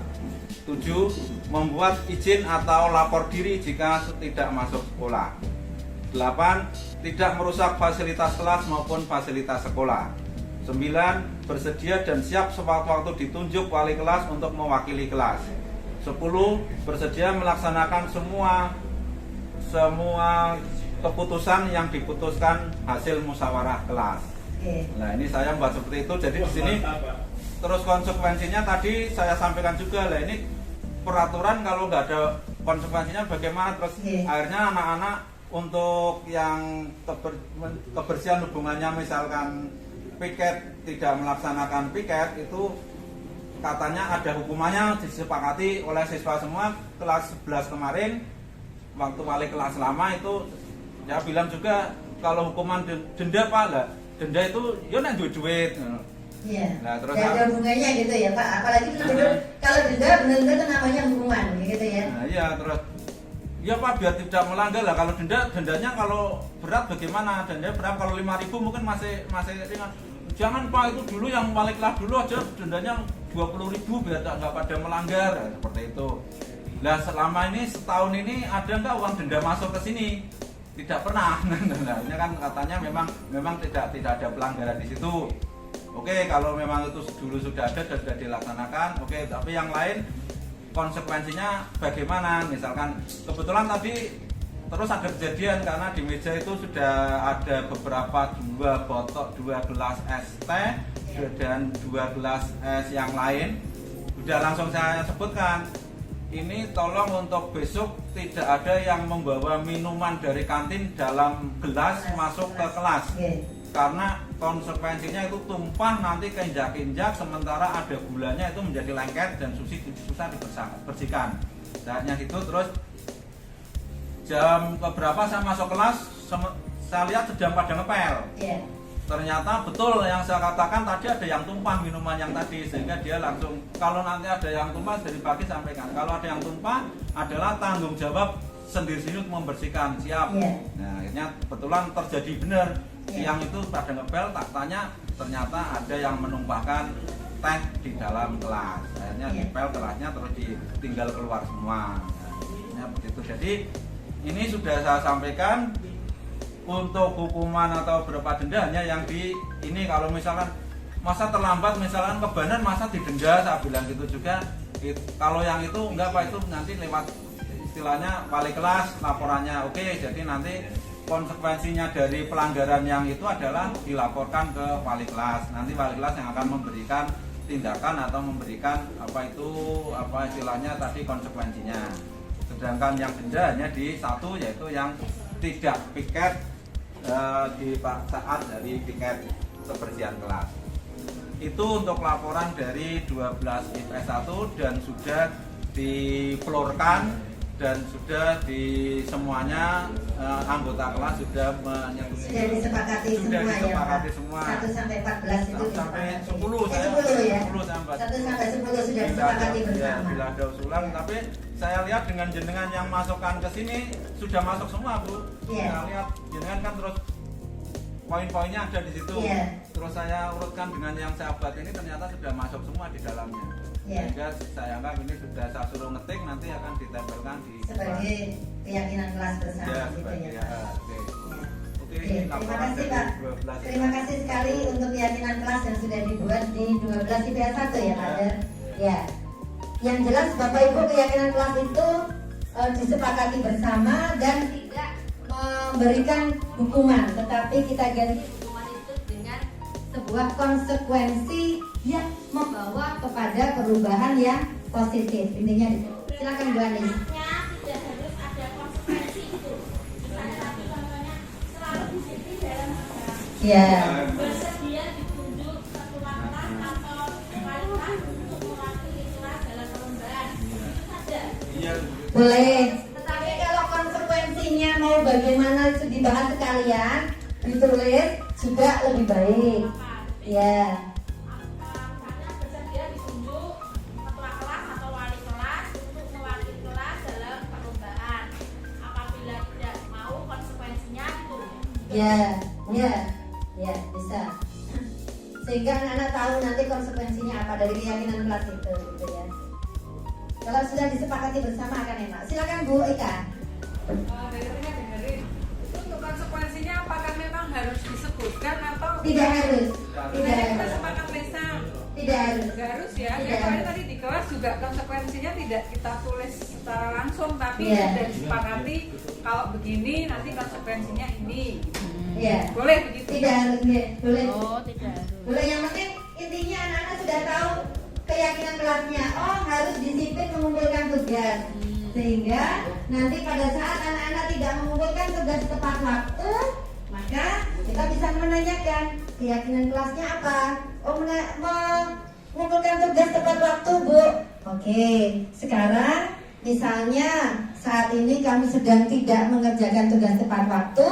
7. Membuat izin atau lapor diri jika tidak masuk sekolah. 8. Tidak merusak fasilitas kelas maupun fasilitas sekolah. 9. Bersedia dan siap sewaktu-waktu ditunjuk wali kelas untuk mewakili kelas. 10. Bersedia melaksanakan semua keputusan yang diputuskan hasil musyawarah kelas. Nah, ini saya membuat seperti itu. Jadi di sini terus konsekuensinya tadi saya sampaikan juga lah, ini peraturan kalau nggak ada konsekuensinya bagaimana. Terus akhirnya anak-anak untuk yang kebersihan hubungannya, misalkan piket tidak melaksanakan piket, itu katanya ada hukumannya disepakati oleh siswa semua. Kelas 11 kemarin waktu wali kelas lama itu ya bilang juga kalau hukuman denda Pak lah, denda itu ya nek duit. Iya. Nah, terus ada hubungannya gitu ya Pak. Apalagi kalau denda benar-benar itu namanya hukuman gitu ya. Nah, iya, terus ya Pak biar tidak melanggar lah. Kalau dendanya kalau berat bagaimana? Dendanya berat kalau 5.000 mungkin masih ringan. Jangan Pak, itu dulu yang wali kelas dulu aja dendanya 20.000 biar nggak pada melanggar, seperti itu. Nah, selama ini setahun ini ada nggak uang denda masuk ke sini? Tidak pernah. Nah, ini kan katanya memang tidak ada pelanggaran di situ. Oke, kalau memang itu dulu sudah ada dan sudah dilaksanakan, oke. Tapi yang lain konsekuensinya bagaimana? Misalkan kebetulan tadi terus ada kejadian karena di meja itu sudah ada beberapa 2 gelas es teh dan 2 gelas es yang lain. Sudah langsung saya sebutkan, ini tolong untuk besok tidak ada yang membawa minuman dari kantin dalam gelas masuk ke kelas. Karena konsekuensinya itu tumpah nanti keinjak-injak, sementara ada gulanya itu menjadi lengket dan susah dibersihkan. Saatnya itu terus jam keberapa saya masuk kelas, saya lihat sedang pada ngepel. Ternyata betul yang saya katakan tadi, ada yang tumpah minuman yang tadi, sehingga dia langsung, kalau nanti ada yang tumpah dari pagi sampaikan, kalau ada yang tumpah adalah tanggung jawab sendiri-sendiri untuk membersihkan, siap. Nah, akhirnya kebetulan terjadi benar. Siang itu pada ngepel, tak tanya, ternyata ada yang menumpahkan teh di dalam kelas. Akhirnya dipel kelasnya terus ditinggal keluar semua. Nah, begitu. Jadi ini sudah saya sampaikan. Untuk hukuman atau berapa denda hanya yang ini kalau misalkan masa terlambat, misalkan kebanan masa didenda, saya bilang gitu juga. Kalau yang itu enggak Pak, itu nanti lewat istilahnya wali kelas laporannya. Oke, jadi nanti konsekuensinya dari pelanggaran yang itu adalah dilaporkan ke wali kelas. Nanti wali kelas yang akan memberikan tindakan atau memberikan apa istilahnya tadi konsekuensinya. Sedangkan yang denda hanya di satu, yaitu yang tidak piket di saat dari piket kebersihan kelas. Itu untuk laporan dari 12 IPS 1 dan sudah diflorkan dan sudah di semuanya anggota kelas sudah menyetujui. Sudah disepakati Sudah semua disepakati ya Pak? semua. 1 sampai 14 itu Sampai disepakati. 10 saya. 10 ya? 10 sampai 1 sampai 10 sudah bila disepakati ada, bersama. bila ada usulan, tapi saya lihat dengan jenengan yang masukkan ke sini sudah masuk semua Bu. Iya. Saya lihat jenengan kan terus poin-poinnya ada di situ. Iya. Terus saya urutkan dengan yang saya buat ini ternyata sudah masuk semua di dalamnya. Iya. Sehingga saya anggap ini sudah saya suruh ngetik, nanti akan ditempelkan di Sebagai keyakinan kelas bersama ya, gitu sebagai ya ya, Pak. oke. Oke, Oke, ini terima laporan kasih dari Pak. 12 Terima kasih sekali untuk keyakinan kelas yang sudah dibuat di 12 IPS 1 ya Pak. Ya. Yang jelas Bapak Ibu keyakinan kelas itu disepakati bersama dan tidak memberikan hukuman, tetapi kita ganti hukuman itu dengan sebuah konsekuensi yang membawa kepada perubahan yang positif. Intinya di situ. Silakan Bu Anis. Anaknya tidak harus ada konsekuensi itu. Misalnya tadi contohnya selalu disiplin dalam agama. Ya. Bersedia ditunjuk ketua kelas atau wali kelas untuk mewakili kelas dalam perlombaan. Itu saja. Iya. Boleh. Tetapi kalau konsekuensinya mau bagaimana itu dibahas sekalian, ditulis juga lebih baik. Ya. Misalnya bersedia ditunjuk ketua kelas atau wali kelas untuk mewakili kelas dalam perlombaan. Apabila tidak mau konsekuensinya itu. Ya, bisa. Sehingga anak-anak tahu nanti konsekuensinya apa dari keyakinan kelas itu, gitu ya. Kalau sudah disepakati bersama akan enak. Silakan Bu Ika. Dengerin. Itu untuk konsekuensinya apakah memang harus disebutkan atau Tidak harus. Tidak Kita harus. sepakat lisan. Tidak harus. Nggak harus ya. Tidak Ya kemarin harus. tadi di kelas juga konsekuensinya tidak kita tulis secara langsung, tapi Iya. sudah disepakati kalau begini nanti konsekuensinya ini. Iya. Boleh begitu? Tidak harus. Ya. Boleh. Oh, tidak harus. Boleh, yang penting intinya anak-anak sudah tahu keyakinan kelasnya. Oh, harus disiplin mengumpulkan tugas. Sehingga nanti pada saat anak-anak tidak mengumpulkan tugas tepat waktu, maka kita bisa menanyakan keyakinan kelasnya apa. Oh, mengumpulkan tugas tepat waktu, Bu. Oke, sekarang misalnya saat ini kamu sedang tidak mengerjakan tugas tepat waktu,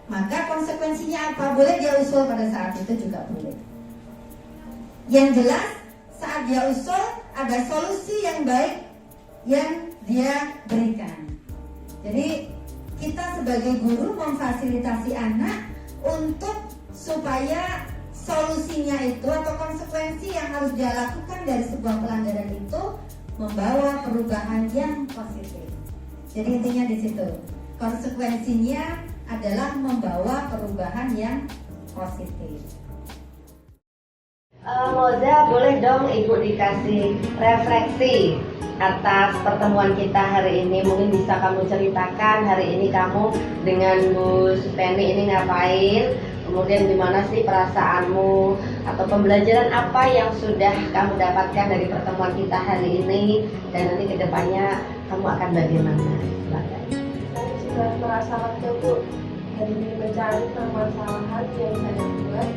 maka konsekuensinya apa? Boleh dia usul pada saat itu juga boleh. Yang jelas saat dia usul ada solusi yang baik yang dia berikan. Jadi kita sebagai guru memfasilitasi anak untuk supaya solusinya itu atau konsekuensi yang harus dia lakukan dari sebuah pelanggaran itu membawa perubahan yang positif. Jadi intinya di situ. Konsekuensinya adalah membawa perubahan yang positif. Moza, boleh dong Ibu dikasih refleksi atas pertemuan kita hari ini. Mungkin bisa kamu ceritakan hari ini kamu dengan Bu Supeni ini ngapain, kemudian gimana sih perasaanmu atau pembelajaran apa yang sudah kamu dapatkan dari pertemuan kita hari ini, dan nanti kedepannya kamu akan bagaimana? Silakan. Saya juga merasa lega Bu dari mencari permasalahan yang saya buat,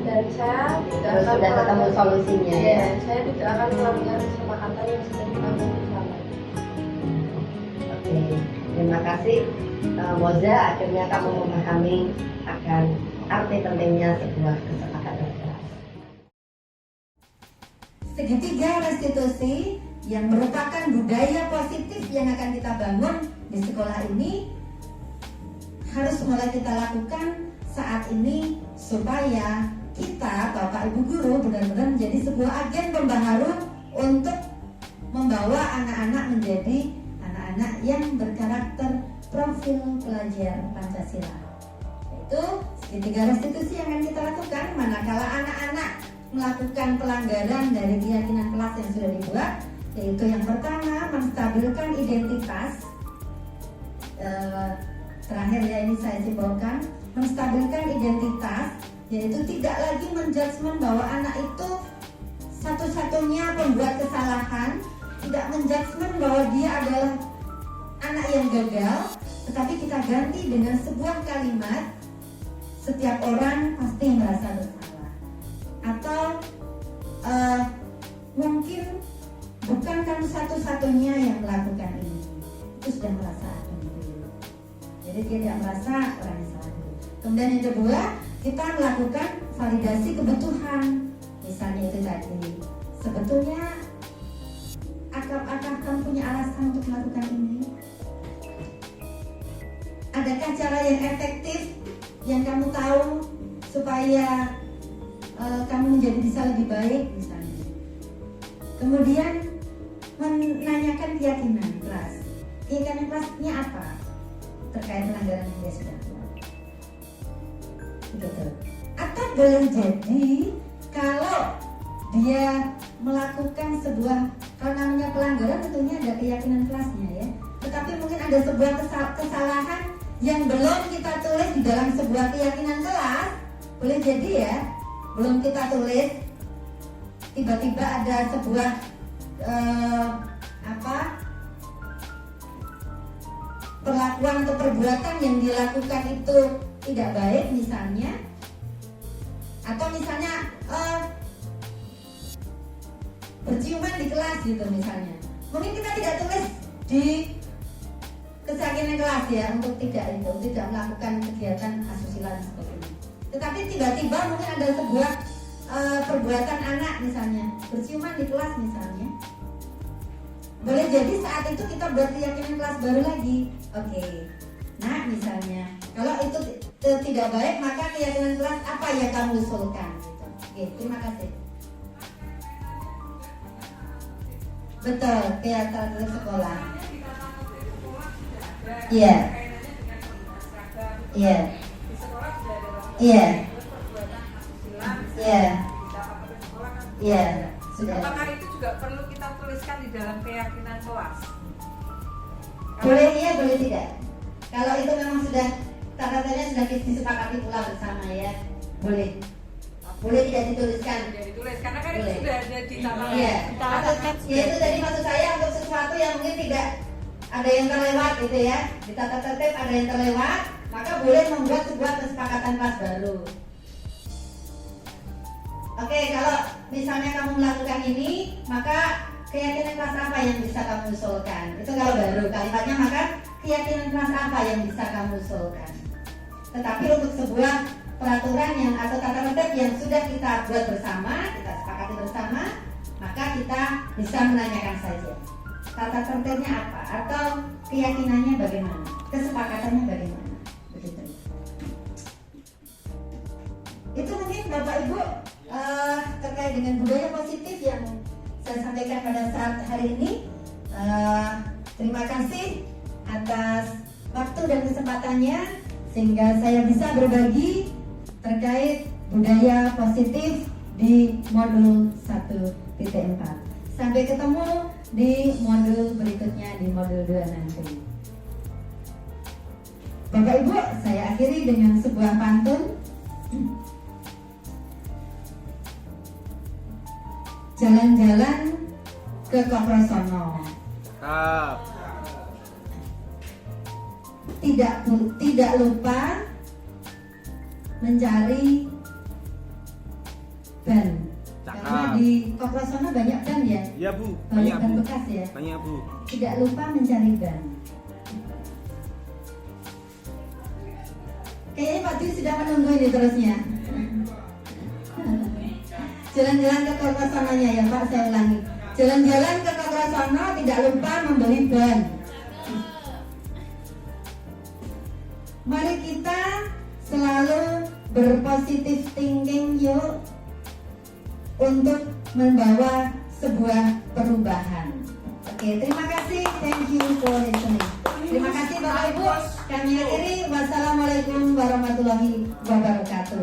dan saya tidak Terus akan sudah ketemu melanggar- solusinya Iya, ya? saya tidak akan melanggar kesepakatan yang sudah dibangun bersama. Oke, terima kasih Moza, akhirnya kamu memahami akan arti pentingnya sebuah kesepakatan kelas. Segitiga restitusi yang merupakan budaya positif yang akan kita bangun di sekolah ini harus mulai kita lakukan saat ini supaya kita, Bapak Ibu Guru, benar-benar menjadi sebuah agen pembaharu untuk membawa anak-anak menjadi anak-anak yang berkarakter profil pelajar Pancasila. Itu segitiga restitusi yang akan kita lakukan manakala anak-anak melakukan pelanggaran dari keyakinan kelas yang sudah dibuat, yaitu yang pertama menstabilkan identitas. Terakhir ya, ini saya simpulkan, menstabilkan identitas, yaitu tidak lagi menjudgment bahwa anak itu satu-satunya pembuat kesalahan, tidak menjudgment bahwa dia adalah anak yang gagal, tetapi kita ganti dengan sebuah kalimat, setiap orang pasti merasa bersalah. Atau mungkin bukan kamu satu-satunya yang melakukan ini, itu sudah merasa dulu. Jadi tidak merasa orang yang salah dulu. Kemudian yang kedua, kita melakukan validasi kebutuhan. Misalnya itu tadi, sebetulnya apakah kamu punya alasan untuk melakukan ini? Adakah cara yang efektif yang kamu tahu supaya kamu menjadi bisa lebih baik misalnya? Kemudian menanyakan keyakinan kelas. Keyakinan kelasnya apa terkait pelanggaran yang dia sudah buat? Betul. Atau boleh jadi kalau dia melakukan sebuah, kalau namanya pelanggaran tentunya ada keyakinan kelasnya ya. Tetapi mungkin ada sebuah kesalahan yang belum kita tulis di dalam sebuah keyakinan kelas. Boleh jadi ya, belum kita tulis, tiba-tiba ada sebuah perlakuan atau perbuatan yang dilakukan itu tidak baik misalnya, atau misalnya berciuman di kelas gitu misalnya. Mungkin kita tidak tulis di keyakinan kelas ya untuk tidak melakukan kegiatan asusila seperti ini. Tetapi tiba-tiba mungkin ada sebuah perbuatan anak misalnya, berciuman di kelas misalnya. Boleh jadi saat itu kita buat keyakinan kelas baru lagi. Oke. Nah misalnya, kalau itu tidak baik, maka keyakinan kelas apa yang kamu usulkan? Gitu. Oke, terima kasih. Betul, keyakinan sekolah. Iya. Iya. Di sekolah sudah ada Iya. perbuatan asusila. Iya. Di sekolah kan Iya, sudah. apakah itu juga perlu kita tuliskan di dalam keyakinan kelas? Boleh iya, boleh tidak. Kalau itu memang sudah tata-tatanya sudah disepakati pula bersama ya, boleh. Boleh tidak dituliskan. Tidak ditulis karena kan Boleh. itu sudah ada di tata Iya. Ya itu tadi maksud saya untuk sesuatu yang mungkin tidak ada yang terlewat gitu ya. Di tata tertib ada yang terlewat, maka boleh membuat sebuah kesepakatan kelas baru. Oke, kalau misalnya kamu melakukan ini, maka keyakinan kelas apa yang bisa kamu usulkan? Itu kalau baru kalimatnya, maka keyakinan kelas apa yang bisa kamu usulkan? Tetapi untuk sebuah peraturan yang atau tata tertib yang sudah kita buat bersama, kita sepakati bersama, maka kita bisa menanyakan saja tata tertibnya apa atau keyakinannya bagaimana, kesepakatannya bagaimana, begitu. Itu mungkin Bapak Ibu terkait dengan budaya positif yang saya sampaikan pada saat hari ini. Terima kasih atas waktu dan kesempatannya sehingga saya bisa berbagi terkait budaya positif di modul 1.4. Sampai ketemu di modul berikutnya di modul 2 nanti. Bapak Ibu, saya akhiri dengan sebuah pantun. Jalan-jalan ke Kokrosono. Tidak lupa mencari ban. Karena di Kokrosono banyak ban ya. Iya Bu, Banyak ban bekas ya. banyak Bu. Tidak lupa mencari ban. Kayaknya Pak Dwi sudah menunggu ini terusnya. Jalan-jalan ke Kokrosononya ya Pak, saya ulangi. Jalan-jalan ke Kokrosono tidak lupa membeli ban. Mari kita selalu berpositif thinking yuk untuk membawa sebuah perubahan. Oke, terima kasih. Thank you for listening. Terima kasih Bapak Ibu. Kami akhiri. Wassalamualaikum warahmatullahi wabarakatuh.